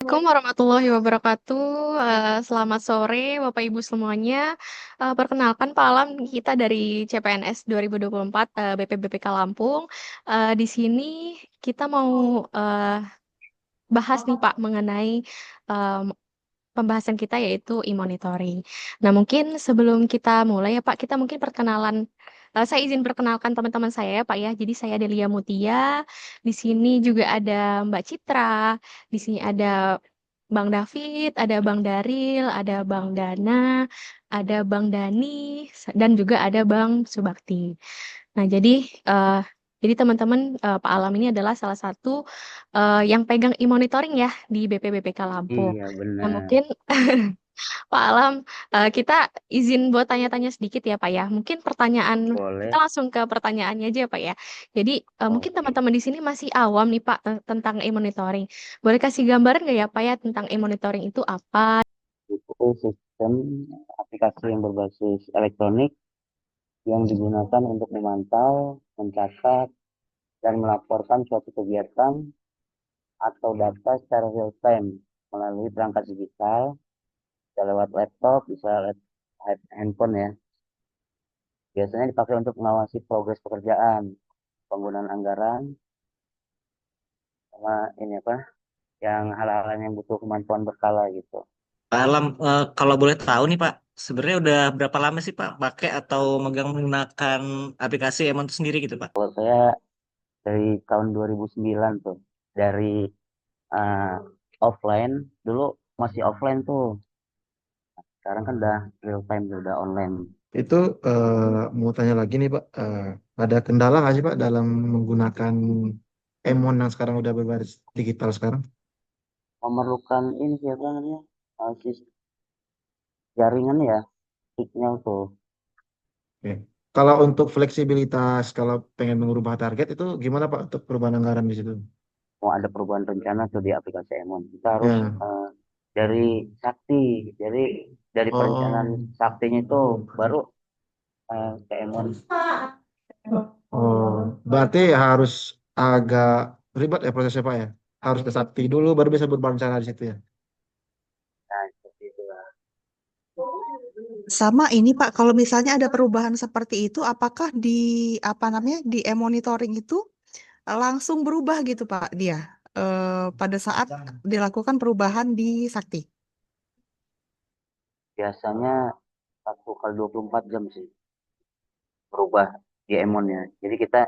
Assalamualaikum warahmatullahi wabarakatuh. Selamat sore Bapak Ibu semuanya. Perkenalkan Pak Alam, kita dari CPNS 2024 BPBPK Lampung. Di sini kita mau eh, bahas nih Pak mengenai em, pembahasan kita yaitu e-monitoring. Nah, mungkin sebelum kita mulai ya Pak, kita mungkin perkenalan. Saya izin perkenalkan teman-teman saya ya Pak ya. Jadi saya Delia Mutia. Di sini juga ada Mbak Citra. Di sini ada Bang David, ada Bang Daril, ada Bang Dana, ada Bang Dani, dan juga ada Bang Subakti. Nah, eh, jadi teman-teman, Pak Alam ini adalah salah satu yang pegang e-monitoring ya di BPBPK Lampung. Iya Nah, benar, mungkin Pak Alam, kita izin buat tanya-tanya sedikit ya Pak ya. Mungkin pertanyaan, kita boleh. langsung ke pertanyaannya aja ya Pak ya. Jadi mungkin Oke, teman-teman di sini masih awam nih Pak tentang e-monitoring. Boleh kasih gambaran nggak ya Pak ya tentang e-monitoring itu apa? itu sistem aplikasi yang berbasis elektronik yang digunakan untuk memantau, mencatat, dan melaporkan suatu kegiatan atau data secara real time melalui perangkat digital, bisa lewat laptop, bisa lewat handphone ya. Biasanya dipakai untuk mengawasi progres pekerjaan, penggunaan anggaran, sama ini apa, yang hal-hal yang butuh kemampuan berkala gitu. Pak Alam, kalau boleh tahu nih Pak, sebenarnya udah berapa lama sih Pak pakai atau megang menggunakan aplikasi Emon itu sendiri gitu Pak? Kalau saya dari tahun 2009 tuh, dari uh, offline, dulu masih offline tuh, sekarang kan udah real time, udah online. Itu mau tanya lagi nih Pak, ada kendala nggak sih Pak dalam menggunakan Emon yang sekarang udah berbasis digital sekarang? Memerlukan ini siapa namanya, jaringan ya, signal tuh. Oke. Kalau untuk fleksibilitas, kalau pengen mengubah target itu gimana Pak untuk perubahan anggaran di situ? Mau ada perubahan rencana tuh di aplikasi Emon, kita harus Ya. dari sakti, jadi dari perencanaan Oh, saktinya itu baru ke Emon. oh, berarti harus agak ribet ya prosesnya Pak ya? Harus ke Sakti dulu baru bisa berubah rencana di situ ya? Nah seperti itu. Sama ini Pak, kalau misalnya ada perubahan seperti itu, apakah di apa namanya di e-monitoring itu langsung berubah gitu Pak dia pada saat dilakukan perubahan di Sakti? Biasanya 1 kali 24 jam sih berubah di Emonnya. Jadi kita,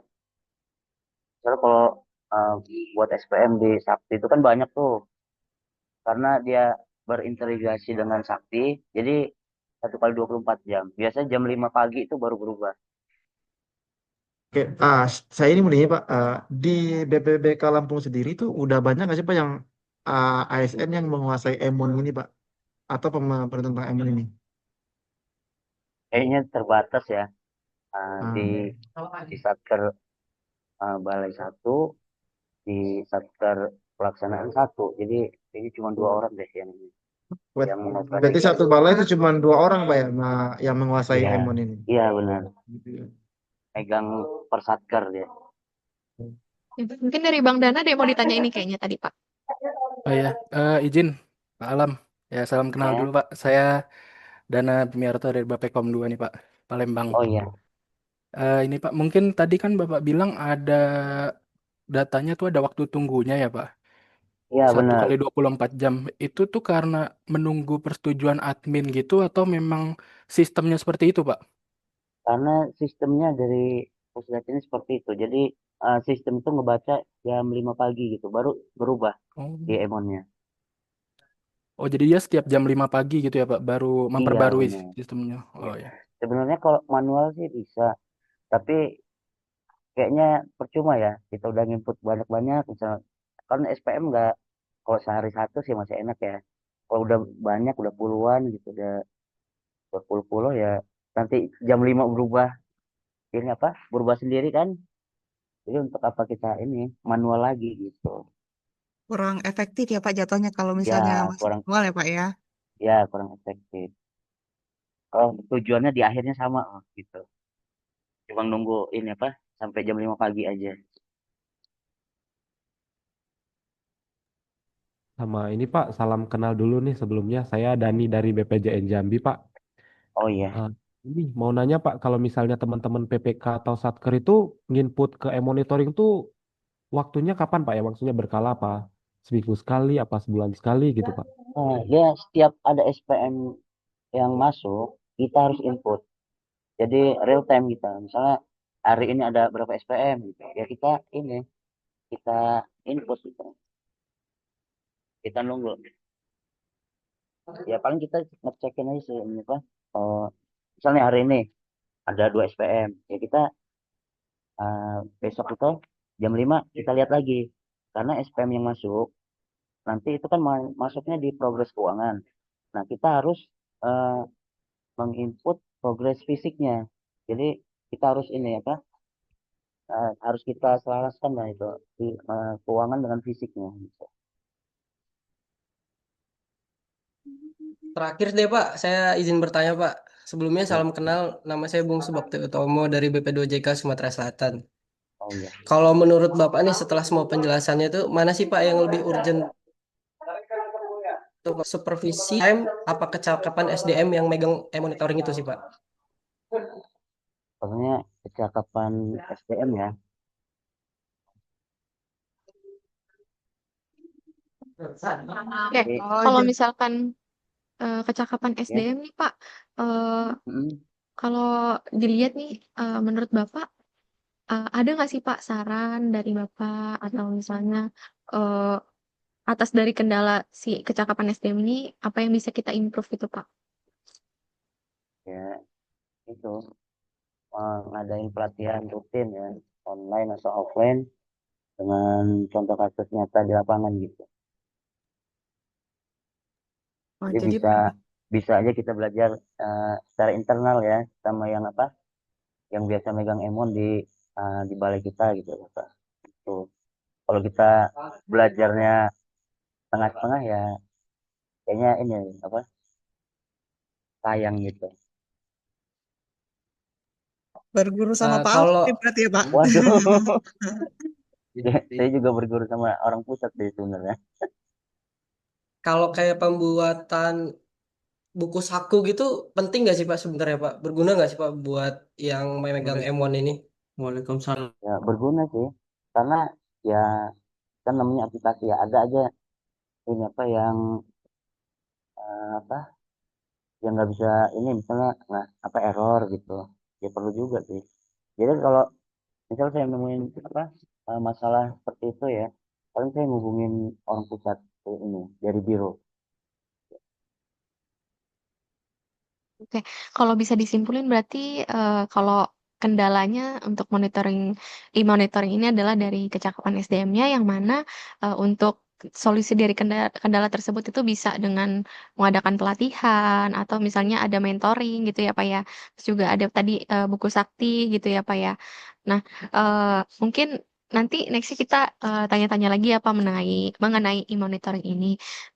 misalnya kalau uh, buat SPM di Sakti itu kan banyak tuh, karena dia berintegrasi dengan Sakti, jadi 1 kali 24 jam. Biasanya jam 5 pagi itu baru berubah. Oke, saya ini mau nanya Pak, di BPBK Lampung sendiri tuh udah banyak nggak sih Pak yang ASN yang menguasai Emon ini Pak? Atau pemerintahan tentang Emon ini? Kayaknya terbatas ya, di Ah, Satker Balai satu, di Satker Pelaksanaan satu. Jadi ini cuma 2 orang deh yang berarti mengoperasikan. satu balai itu cuma 2 orang Pak ya, yang menguasai Iya, Emon ini. iya benar. Gitu ya. Pegang per Satker dia. Mungkin dari Bang Dana deh mau ditanya ini kayaknya tadi Pak. Oh ya, izin Pak Alam. Ya, salam kenal Ya. dulu Pak. Saya Dana Pemiarto dari Bappekom 2 nih Pak, Palembang. Oh iya, Ini Pak, mungkin tadi kan Bapak bilang ada datanya tuh ada waktu tunggunya ya Pak. iya Satu benar. kali 24 jam. Itu tuh karena menunggu persetujuan admin gitu atau memang sistemnya seperti itu Pak? Karena sistemnya dari Pusat ini seperti itu. Jadi sistem itu ngebaca jam 5 pagi gitu, baru berubah Oh. di Emonnya. Oh, jadi dia setiap jam 5 pagi gitu ya Pak, baru Iya memperbarui benar. sistemnya. Iya. Oh ya. Sebenarnya kalau manual sih bisa, tapi kayaknya percuma ya. Kita udah input banyak-banyak, misal kan SPM nggak, kalau sehari satu sih masih enak ya. Kalau udah banyak, udah puluhan gitu, udah berpuluh-puluh ya, nanti jam 5 berubah, ini apa? Berubah sendiri kan? Jadi untuk apa kita ini manual lagi gitu? Kurang efektif ya Pak jatuhnya kalau misalnya Ya masih kurang, manual ya Pak ya. ya kurang efektif. Kalau tujuannya di akhirnya sama gitu. Cuma nunggu ini apa? Sampai jam 5 pagi aja. sama ini Pak, salam kenal dulu nih sebelumnya. Saya Dani dari BPJN Jambi Pak. Oh iya, Eh, ini mau nanya Pak, kalau misalnya teman-teman PPK atau Satker itu nginput ke e-monitoring tuh waktunya kapan Pak ya? Maksudnya berkala apa? Seminggu sekali, apa sebulan sekali gitu Pak? dia setiap ada SPM yang masuk, kita harus input. Jadi real time kita. Misalnya hari ini ada berapa SPM gitu. Ya kita input gitu. Kita nunggu. Ya paling kita ngecekin aja sih ini apa. Oh, misalnya hari ini ada 2 SPM. Ya kita besok itu jam 5 kita lihat lagi. Karena SPM yang masuk nanti itu kan masuknya di progres keuangan. Nah, kita harus eh, menginput progres fisiknya. Jadi kita harus ini apa? Harus kita selaraskan lah itu di keuangan dengan fisiknya. Gitu. Terakhir deh Pak, saya izin bertanya Pak. Sebelumnya Ya, salam kenal, nama saya Bung Subakti Utomo dari BP2JK Sumatera Selatan. oh iya. Kalau menurut Bapak nih setelah semua penjelasannya itu mana sih Pak yang lebih urgent untuk supervisi apa kecakapan SDM yang megang monitoring itu sih Pak? Pokoknya kecakapan SDM ya. Oke, Jadi, Oh, kalau jadi misalkan kecakapan ya. SDM nih Pak, eh, Mm, kalau dilihat nih, menurut Bapak, ada nggak sih Pak saran dari Bapak atau misalnya eh, atas dari kendala si kecakapan SDM ini, apa yang bisa kita improve itu Pak? ya itu ngadain pelatihan rutin ya, online atau offline dengan contoh kasus nyata di lapangan gitu. oh, Jadi jadi bisa bisa aja kita belajar secara internal ya sama yang apa yang biasa megang emon di balai kita gitu Pak. Tuh. Kalau kita belajarnya tengah-tengah ya kayaknya ini apa sayang gitu. berguru sama Pak Alam Kalau nih berarti ya Pak. Waduh, saya juga berguru sama orang pusat sih sebenarnya. kalau kayak pembuatan buku saku gitu penting nggak sih Pak sebenarnya Pak? Berguna nggak sih Pak buat yang memegang M1 ini? Waalaikumsalam. Ya berguna sih karena ya kan namanya aplikasi ya ada aja ini apa yang apa yang nggak bisa ini misalnya nah apa error gitu ya perlu juga sih. Jadi kalau misal saya nemuin apa masalah seperti itu ya paling saya ngubungin orang pusat ini dari biro. Oke, kalau bisa disimpulin berarti kalau kendalanya untuk e-monitoring ini adalah dari kecakapan SDM-nya yang mana untuk solusi dari kendala, kendala tersebut itu bisa dengan mengadakan pelatihan atau misalnya ada mentoring gitu ya Pak ya. Terus juga ada tadi buku sakti gitu ya Pak ya. Nah, mungkin nanti nextnya kita tanya-tanya lagi apa mengenai e-monitoring ini.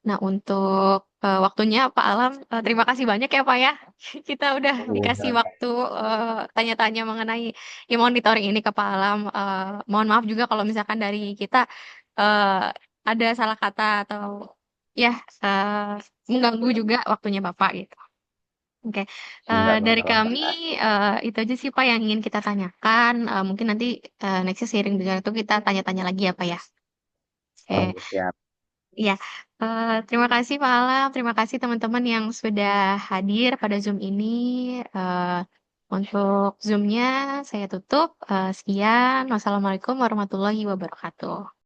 Nah, untuk waktunya Pak Alam, terima kasih banyak ya Pak ya. Kita udah dikasih Iya. waktu tanya-tanya mengenai e-monitoring ini ke Pak Alam. Mohon maaf juga kalau misalkan dari kita eh, ada salah kata atau ya mengganggu juga waktunya Bapak gitu. Oke, Enggak dari masalah. kami itu aja sih Pak yang ingin kita tanyakan. Mungkin nanti nextnya seiring dengan itu kita tanya-tanya lagi ya Pak ya. Oh, Oke, siap. iya. Terima kasih Pak Alam, terima kasih teman-teman yang sudah hadir pada Zoom ini. Eh, untuk Zoom-nya saya tutup. Sekian, wassalamualaikum warahmatullahi wabarakatuh.